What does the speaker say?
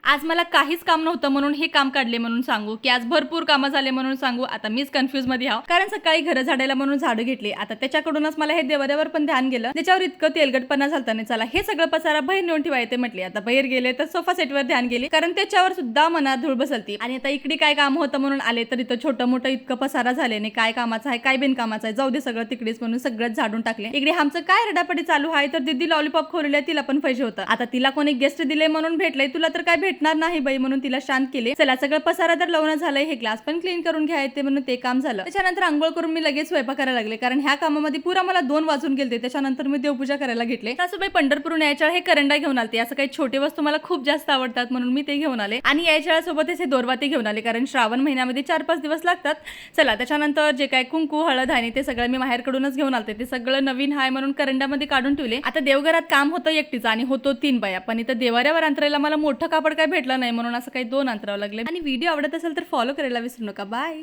आज मला काहीच काम नव्हतं म्हणून हे काम काढले म्हणून सांगू, की आज भरपूर कामं झाले म्हणून सांगू. आता मीच कन्फ्युज मध्ये आहो, कारण सकाळी घर झाडायला म्हणून झाडं घेतली. आता त्याच्याकडूनच मला हे देवाऱ्यावर पण ध्यान गेलं, त्याच्यावर इतकं तेलगटपणा झालता नाही. चला हे सगळं पसारा बाहेर नेऊन ठेवा येते म्हटले. आता बाहेर गेले तर सोफा सेटवर ध्यान गेले, कारण त्याच्यावर सुद्धा मनात धूळ बसलती. आणि आता इकडे काय काम होतं म्हणून आले तर इथं छोटं मोठं इतकं पसारा झाले नाही. काय कामाचं आहे काय बिनकामाचं आहे, जाऊ दे सगळं तिकडेच म्हणून सगळं झाडून टाकले. इकडे आमचं काय रडापडी चालू आहे तर दीदी लॉलीपॉप खोलले, तिला पण पाहिजे होतं. आता तिला कोणी गेस्ट दिले म्हणून भेटले, तुला तर काय भेटणार नाही बाई म्हणून तिला शांत केले. चला सगळं पसारा तर लावणं झालंय, हे ग्लास पण क्लीन करून घ्यायचे म्हणून ते काम झालं. त्याच्यानंतर आंघोळ करून मी लगेच स्वयंपाक करायला लागले, कारण ह्या कामामध्ये पुरा मला 2 वाजून गेले. त्याच्यानंतर मी देवपूजा करायला घेतले. सासूबाई पंढरपूरहून यायच्या हे करंडा घेऊन आलते. असं काही छोटे वस्तू मला खूप जास्त आवडतात म्हणून मी ते घेऊन आले. आणि यायच्या सोबतच हे दोरवाते घेऊन आले, कारण श्रावण महिन्यामध्ये 4-5 दिवस लागतात. चला त्याच्यानंतर जे काय कुंकू हळद आहे ते सगळं मी माहेरकडूनच घेऊन आलते. ते सगळं नवीन आहे म्हणून करंड्यामध्ये काढून ठेवले. आता देवघरात काम होतं एकटीचं आणि होतो 3 बाया, पण इथं देवाऱ्यावर अंतरायला मला मोठं कापड काय भेटलं नाही म्हणून असं काही 2 अंतरावं लागले. आणि व्हिडिओ आवडत असेल तर फॉलो करायला विसरू नका. बाय.